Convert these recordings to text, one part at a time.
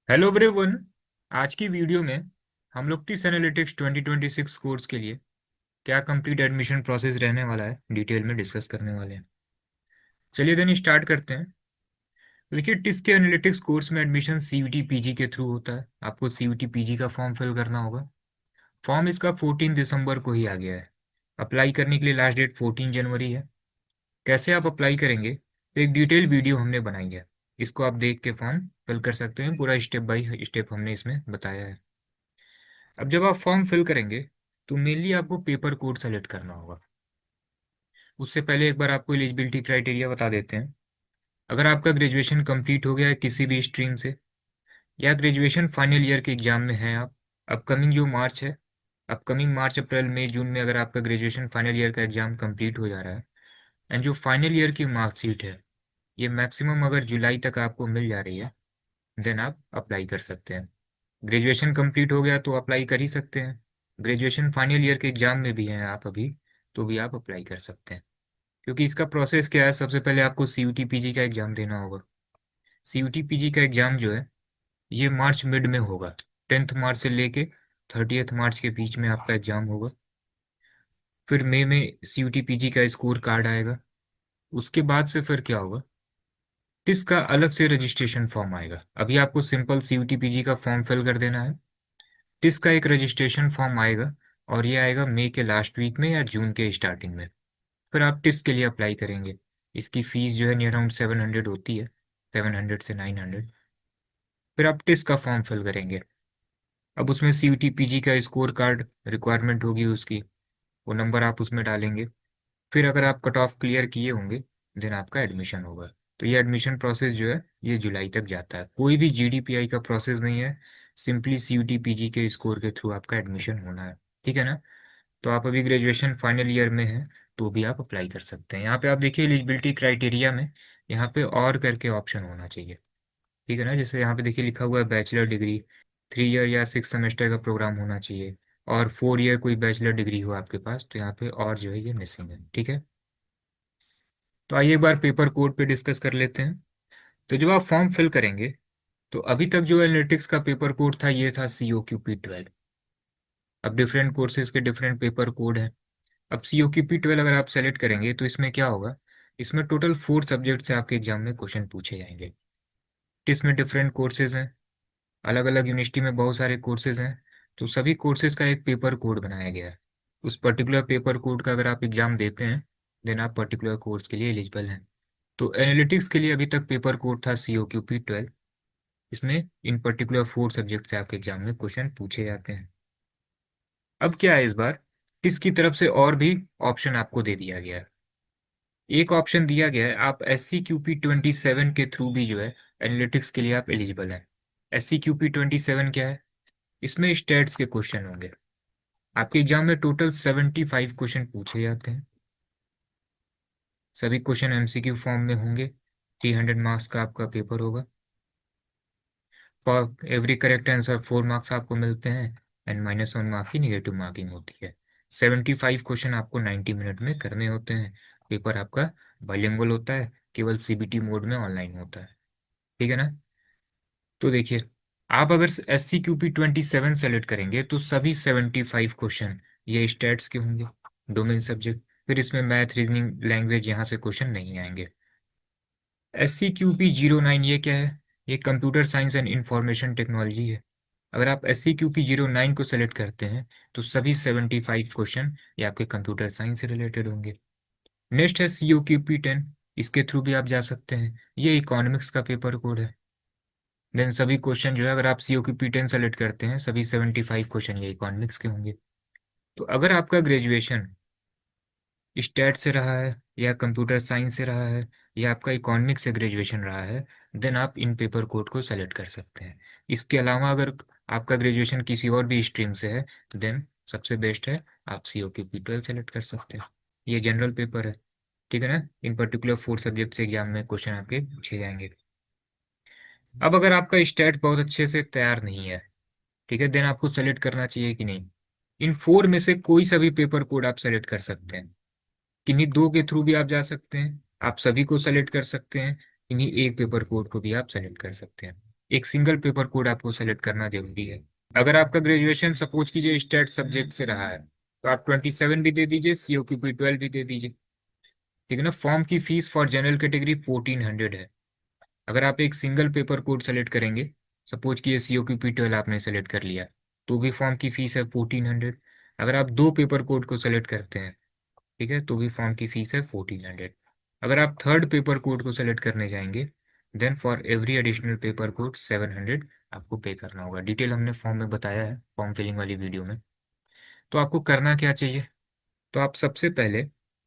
Hello everyone. आज की video में हम लोग टिस एनालिटिक्स 2026 कोर्स के लिए क्या कंप्लीट एडमिशन प्रोसेस रहने वाला है डिटेल में डिस्कस करने वाले हैं। चलिए देन स्टार्ट करते हैं। देखिए, टिस के एनालिटिक्स कोर्स में एडमिशन सीयूटी पीजी के थ्रू होता है। आपको सीयूटी पीजी का फॉर्म फिल करना होगा। फॉर्म इसका 14 दिसंबर को ही आ गया है। अप्लाई करने के लिए लास्ट डेट 14 जनवरी है। कैसे आप अप्लाई करेंगे तो एक डिटेल वीडियो हमने बनाई है। इसको आप देख के फॉर्म फिल कर सकते हैं। पूरा स्टेप बाय स्टेप हमने इसमें बताया है। अब जब आप फॉर्म फिल करेंगे तो मेनली आपको पेपर कोड सेलेक्ट करना होगा। उससे पहले एक बार आपको एलिजिबिलिटी क्राइटेरिया बता देते हैं। अगर आपका ग्रेजुएशन कंप्लीट हो गया है किसी भी स्ट्रीम से, या ग्रेजुएशन फाइनल ईयर के एग्जाम में हैं आप, अपकमिंग जो मार्च है, अपकमिंग मार्च अप्रैल मई जून में अगर आपका ग्रेजुएशन फाइनल ईयर का एग्जाम कंप्लीट हो जा रहा है एंड जो फाइनल ईयर की मार्कशीट है ये मैक्सिमम अगर जुलाई तक आपको मिल जा रही है, देन आप अप्लाई कर सकते हैं। ग्रेजुएशन कंप्लीट हो गया तो अप्लाई कर ही सकते हैं। ग्रेजुएशन फाइनल ईयर के एग्जाम में भी हैं आप अभी, तो भी आप अप्लाई कर सकते हैं। क्योंकि इसका प्रोसेस क्या है, सबसे पहले आपको सीयूटी पीजी का एग्जाम देना होगा। सीयूटी पीजी का एग्जाम जो है ये मार्च मिड में होगा। 10th मार्च से लेके 30th मार्च के बीच में आपका एग्जाम होगा। फिर मई में सीयूटी पीजी का स्कोर कार्ड आएगा। उसके बाद से फिर क्या होगा, इसका अलग से रजिस्ट्रेशन फॉर्म आएगा। अभी आपको सिंपल सीयूटी पीजी का फॉर्म फिल कर देना है। टिस का एक रजिस्ट्रेशन फॉर्म आएगा और ये आएगा मई के लास्ट वीक में या जून के स्टार्टिंग में। फिर आप टिस के लिए अप्लाई करेंगे। इसकी फीस जो है नियर अराउंड 700 होती है, 700 से 900। फिर आप टिस का फॉर्म फिल करेंगे। अब उसमें सी यू टी पी जी का स्कोर कार्ड रिक्वायरमेंट होगी उसकी, वो नंबर आप उसमें डालेंगे। फिर अगर आप कट ऑफ क्लियर किए होंगे देन आपका एडमिशन होगा। तो ये एडमिशन प्रोसेस जो है ये जुलाई तक जाता है। कोई भी जीडीपीआई का प्रोसेस नहीं है। सिंपली सीयूटी पीजी के स्कोर के थ्रू आपका एडमिशन होना है। ठीक है ना। तो आप अभी ग्रेजुएशन फाइनल ईयर में हैं तो भी आप अप्लाई कर सकते हैं। यहाँ पे आप देखिए एलिजिबिलिटी क्राइटेरिया में यहाँ पे और करके ऑप्शन होना चाहिए। ठीक है ना। जैसे यहाँ पे देखिए लिखा हुआ है बैचलर डिग्री, 3 ईयर या 6 सेमेस्टर का प्रोग्राम होना चाहिए, और 4 ईयर कोई बैचलर डिग्री हो आपके पास, तो यहाँ पे और जो है ये मिसिंग है। ठीक है। तो आइए एक बार पेपर कोड पे डिस्कस कर लेते हैं। तो जब आप फॉर्म फिल करेंगे तो अभी तक जो एनालिटिक्स का पेपर कोड था ये था COQP 12। अब डिफरेंट कोर्सेज के डिफरेंट पेपर कोड हैं। अब COQP 12 अगर आप सेलेक्ट करेंगे तो इसमें क्या होगा, इसमें टोटल 4 सब्जेक्ट से आपके एग्जाम में क्वेश्चन पूछे जाएंगे। इसमें डिफरेंट कोर्सेज हैं, अलग अलग यूनिवर्सिटी में बहुत सारे कोर्सेज हैं। तो सभी कोर्सेज का एक पेपर कोड बनाया गया है। उस पर्टिकुलर पेपर कोड का अगर आप एग्जाम देते हैं देन आप पर्टिकुलर कोर्स के लिए एलिजिबल हैं। तो एनालिटिक्स के लिए अभी तक पेपर कोड था COQP 12। इसमें इन पर्टिकुलर 4 सब्जेक्ट से आपके एग्जाम में क्वेश्चन पूछे जाते हैं। अब क्या है, इस बार किसकी तरफ से और भी ऑप्शन आपको दे दिया गया है। एक ऑप्शन दिया गया है, आप SCQP 27 के थ्रू भी जो है एनालिटिक्स के लिए आप एलिजिबल हैं। SCQP 27 क्या है, इसमें स्टेट्स के क्वेश्चन होंगे। आपके एग्जाम में टोटल 75 क्वेश्चन पूछे जाते हैं। सभी क्वेश्चन MCQ फॉर्म में होंगे। 300 मार्क्स का आपका पेपर होगा। For every correct answer 4 marks आपको मिलते हैं एंड -1 मार्क की निगेटिव मार्किंग होती है। 75 क्वेश्चन आपको 90 मिनट में करने होते हैं। पेपर आपका बाइलिंगुअल होता है, केवल CBT मोड में ऑनलाइन होता है। ठीक है ना। तो देखिए, आप अगर SCQP 27 सेलेक्ट करेंगे तो सभी 75 क्वेश्चन ये स्टैट्स के होंगे, डोमेन सब्जेक्ट। फिर इसमें मैथ रीजनिंग लैंग्वेज यहाँ से क्वेश्चन नहीं आएंगे। SCQP 09 ये क्या है, ये computer science and information technology है। अगर आप SCQP 09 को सेलेक्ट करते हैं तो सभी 75 क्वेश्चन ये आपके कंप्यूटर साइंस से रिलेटेड होंगे। नेक्स्ट है COQP 10। इसके थ्रू भी आप जा सकते हैं, ये इकोनॉमिक्स का पेपर कोड है। देन सभी क्वेश्चन जो है, अगर आप COQP 10 सेलेक्ट करते हैं सभी 75 क्वेश्चन ये इकोनॉमिक्स के होंगे। तो अगर आपका ग्रेजुएशन स्टैट से रहा है या कंप्यूटर साइंस से रहा है या आपका इकोनॉमिक्स से ग्रेजुएशन रहा है, देन आप इन पेपर कोड को सेलेक्ट कर सकते हैं। इसके अलावा अगर आपका ग्रेजुएशन किसी और भी स्ट्रीम से है देन सबसे बेस्ट है आप COQP 12 सेलेक्ट कर सकते हैं। ये जनरल पेपर है। ठीक है ना। इन पर्टिकुलर 4 सब्जेक्ट से एग्जाम में क्वेश्चन आपके पूछे जाएंगे। अब अगर आपका स्टैट बहुत अच्छे से तैयार नहीं है, ठीक है, देन आपको सेलेक्ट करना चाहिए कि नहीं। इन 4 में से कोई सा भी पेपर कोड आप सेलेक्ट कर सकते हैं। किन्हीं 2 के थ्रू भी आप जा सकते हैं, आप सभी को सेलेक्ट कर सकते हैं, किन्हीं एक पेपर कोड को भी आप सेलेक्ट कर सकते हैं। एक सिंगल पेपर कोड आपको सेलेक्ट करना जरूरी है। अगर आपका ग्रेजुएशन सपोज कीजिए स्टेट सब्जेक्ट से रहा है तो आप 27 भी दे दीजिए, COQP 12 भी दे दीजिए। ठीक है ना। फॉर्म की फीस फॉर जनरल कैटेगरी 1400 है। अगर आप एक सिंगल पेपर कोड सेलेक्ट करेंगे, सपोज कि ये COQP 12 आपने सेलेक्ट कर लिया, तो भी फॉर्म की फीस है 1400। अगर आप दो पेपर कोड को सेलेक्ट करते हैं, ठीक है, तो भी फॉर्म की फीस है 1400। अगर आप थर्ड पेपर कोड को सेलेक्ट करने जाएंगे, then for every additional paper code 700 आपको पे करना होगा। डिटेल हमने फॉर्म में बताया है, फॉर्म फिलिंग वाली वीडियो में। तो आपको करना क्या चाहिए? तो आप सबसे पहले,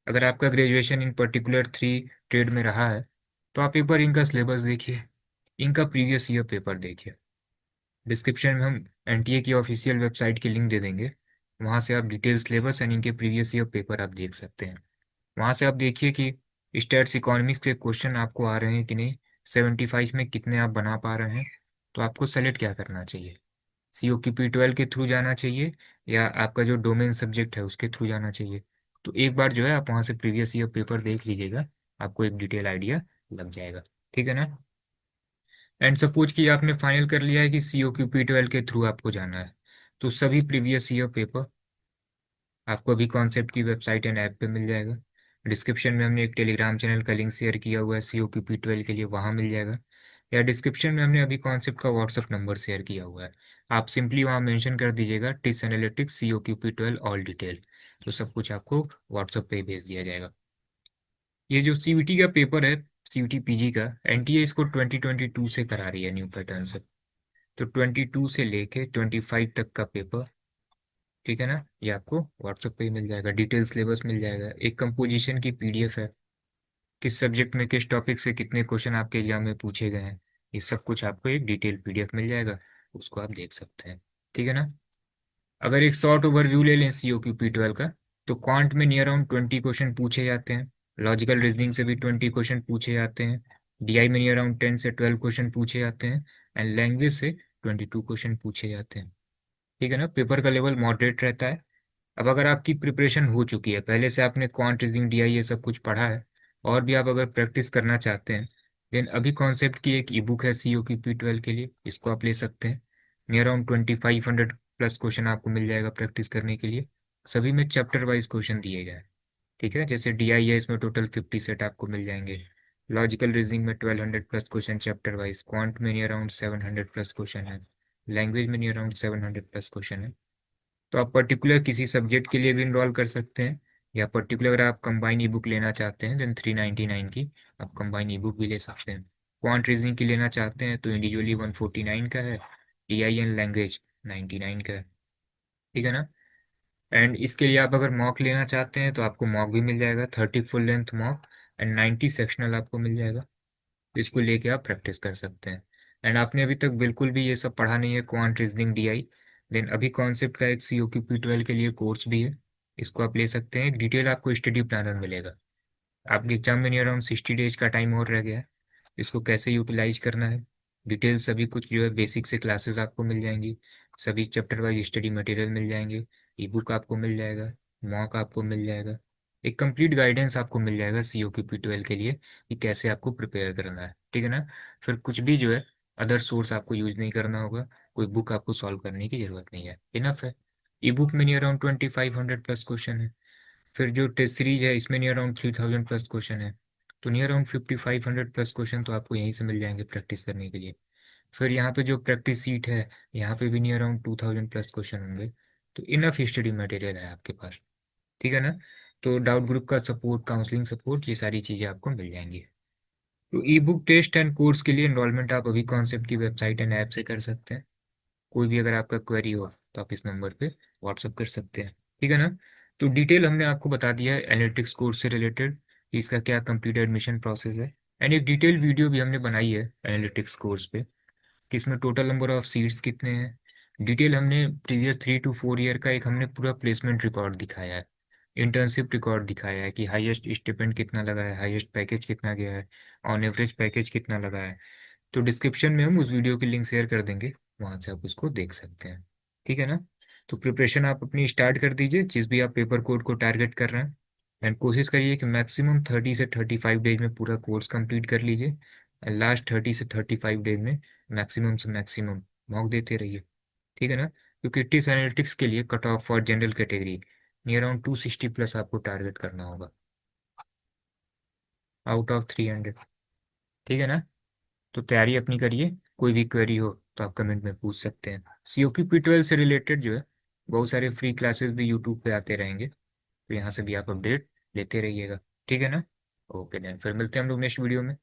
अगर आपका ग्रेजुएशन इन पर्टिकुलर 3 ट्रेड में रहा है, तो आप एक बार इनका सिलेबस देखिए, इनका प्रीवियस ईयर पेपर देखिए। डिस्क्रिप्शन में हम NTA की ऑफिशियल वेबसाइट की लिंक दे देंगे, वहाँ से आप डिटेल सिलेबस एंड इनके प्रीवियस ईयर पेपर आप देख सकते हैं। वहाँ से आप देखिए कि स्टैट्स इकोनॉमिक्स के क्वेश्चन आपको आ रहे हैं कि नहीं, 75 में कितने आप बना पा रहे हैं। तो आपको सेलेक्ट क्या करना चाहिए, COQP 12 के थ्रू जाना चाहिए या आपका जो डोमेन सब्जेक्ट है उसके थ्रू जाना चाहिए। तो एक बार जो है आप वहाँ से प्रीवियस ईयर पेपर देख लीजिएगा, आपको एक डिटेल आइडिया लग जाएगा। ठीक है ना। एंड सपोज कि आपने फाइनल कर लिया है कि COQP 12 के थ्रू आपको जाना है, तो सभी प्रीवियस ईयर पेपर आपको अभी कॉन्सेप्ट की वेबसाइट एंड ऐप पे मिल जाएगा। डिस्क्रिप्शन में हमने एक टेलीग्राम चैनल का लिंक शेयर किया हुआ है COQP 12 के लिए, वहाँ मिल जाएगा। या डिस्क्रिप्शन में हमने अभी कॉन्सेप्ट का व्हाट्सअप नंबर शेयर किया हुआ है, आप सिंपली वहाँ मेंशन कर दीजिएगा TISS analytics COQP 12 all detail, तो सब कुछ आपको व्हाट्सअप पे ही भेज दिया जाएगा। ये जो CVT का पेपर है, CVT PG का, NTA इसको 2022 से करा रही है न्यू पैटर्न से। तो 22 से लेके 25 तक का पेपर, ठीक है ना, ये आपको व्हाट्सएप पे ही मिल जाएगा। डिटेल सिलेबस मिल जाएगा, एक कंपोजिशन की PDF है, किस सब्जेक्ट में किस टॉपिक से कितने क्वेश्चन आपके एग्जाम में पूछे गए हैं, ये सब कुछ आपको एक डिटेल PDF मिल जाएगा, उसको आप देख सकते हैं। ठीक है ना। अगर एक शॉर्ट ओवरव्यू ले लें COQP 12 का, तो क्वांट में नियर अराउंड 20 क्वेश्चन पूछे जाते हैं, लॉजिकल रीजनिंग से भी 20 क्वेश्चन पूछे जाते हैं, DI में नियर अराउंड 10 से 12 क्वेश्चन पूछे जाते हैं, एंड लैंग्वेज से 22 क्वेश्चन पूछे जाते हैं। ठीक है ना। पेपर का लेवल मॉडरेट रहता है। अब अगर आपकी प्रिपरेशन हो चुकी है, पहले से आपने क्वांट रीजनिंग DI ये सब कुछ पढ़ा है, और भी आप अगर प्रैक्टिस करना चाहते हैं, देन अभी कॉन्सेप्ट की एक ईबुक है COQP 12 के लिए, इसको आप ले सकते हैं। नियर अराउंड 2500 प्लस क्वेश्चन आपको मिल जाएगा प्रैक्टिस करने के लिए। सभी में चैप्टर वाइज क्वेश्चन दिए गए हैं। ठीक है। जैसे DI है, इसमें टोटल 50 सेट आपको मिल जाएंगे। लॉजिकल रीजनिंग में 1200 plus question chapter wise, quant में नियर अराउंड 700 प्लस क्वेश्चन है, लैंग्वेज में नियर अराउंड 700 प्लस क्वेश्चन है। तो आप पर्टिकुलर किसी सब्जेक्ट के लिए भी इनरोल कर सकते हैं, या पर्टिकुलर अगर आप कंबाइन ई बुक लेना चाहते हैं देन 399 की आप कंबाइन ई बुक भी ले सकते हैं। क्वांट रीजनिंग की लेना चाहते हैं तो इंडिविजुअली 149 का है, DI एंड लैंग्वेज 99 का है। ठीक है ना। एंड इसके लिए आप अगर मॉक लेना चाहते हैं तो आपको मॉक भी मिल जाएगा, 30 full length mock and 90 sectional आपको मिल जाएगा। तो इसको लेके आप प्रैक्टिस कर सकते हैं। एंड आपने अभी तक बिल्कुल भी ये सब पढ़ा नहीं है, क्वांट रीजनिंग DI, देन अभी कॉन्सेप्ट का एक COQP 12 के लिए कोर्स भी है, इसको आप ले सकते हैं। एक डिटेल आपको स्टडी प्लानर मिलेगा। आपके एग्जाम में नियर अराउंड 60 डेज का टाइम और रह गया है, इसको कैसे यूटिलाइज करना है, डिटेल सभी कुछ जो है बेसिक से क्लासेस आपको मिल जाएंगी, सभी चैप्टर वाइज स्टडी मटेरियल मिल जाएंगे, ई बुक आपको मिल जाएगा, मॉक आपको मिल जाएगा, एक कंप्लीट गाइडेंस आपको मिल जाएगा COQP 12 के लिए कि कैसे आपको प्रिपेयर करना है। ठीक है ना। फिर कुछ भी जो है अदर सोर्स आपको यूज नहीं करना होगा, कोई बुक आपको सॉल्व करने की जरूरत नहीं है, इनफ है। ई बुक में नियर अराउंड 2500 प्लस क्वेश्चन है। फिर जो टेस्ट सीरीज है इसमें नियर अराउंड 3000 प्लस क्वेश्चन है, तो नियर अराउंड 5500 प्लस क्वेश्चन तो आपको यहीं से मिल जाएंगे प्रैक्टिस करने के लिए। फिर यहाँ पे जो प्रैक्टिस सीट है, यहाँ पे भी नियर अराउंड 2000 प्लस क्वेश्चन होंगे। तो इनफ स्टडी मटेरियल है आपके पास। ठीक है ना। तो डाउट ग्रुप का सपोर्ट, काउंसलिंग सपोर्ट, ये सारी चीज़ें आपको मिल जाएंगी। तो e book test and course के लिए इनरोलमेंट आप अभी कॉन्सेप्ट की वेबसाइट एंड ऐप से कर सकते हैं। कोई भी अगर आपका क्वेरी हो तो आप इस नंबर पे व्हाट्सअप कर सकते हैं। ठीक है ना। तो डिटेल हमने आपको बता दिया है एनालिटिक्स कोर्स से रिलेटेड कि इसका क्या कंप्लीट एडमिशन प्रोसेस है। एंड एक डिटेल वीडियो भी हमने बनाई है एनालिटिक्स कोर्स पे कि इसमें टोटल नंबर ऑफ सीट्स कितने हैं। डिटेल हमने प्रीवियस 3 to 4 ईयर का एक हमने पूरा प्लेसमेंट रिकॉर्ड दिखाया है, इंटर्नशिप रिकॉर्ड दिखाया है कि हाईएस्ट स्टिपेंड कितना लगा है, हाईएस्ट पैकेज कितना गया है, ऑन एवरेज पैकेज कितना लगा है। तो डिस्क्रिप्शन में हम उस वीडियो की लिंक शेयर कर देंगे, वहाँ से आप उसको देख सकते हैं। ठीक है ना। तो प्रिपरेशन आप अपनी स्टार्ट कर दीजिए, जिस भी आप पेपर कोड को टारगेट कर रहे हैं, एंड कोशिश करिए कि मैक्सिमम 30 से 35 डेज में पूरा कोर्स कंप्लीट कर लीजिए, लास्ट 30 से 35 डेज में मैक्सिमम से मैक्सिमम मॉक देते रहिए, ठीक है ना। क्योंकि टिस एनालिटिक्स के लिए cut off for general category near around 260 plus आपको टारगेट करना होगा आउट ऑफ 300, ठीक है ना। तो तैयारी अपनी करिए, कोई भी क्वेरी हो तो आप कमेंट में पूछ सकते हैं। COQ P12 से रिलेटेड जो है बहुत सारे फ्री क्लासेस भी यूट्यूब पे आते रहेंगे, तो यहाँ से भी आप अपडेट लेते रहिएगा, ठीक है ना। ओके देन, फिर मिलते हैं हम लोग नेक्स्ट वीडियो में।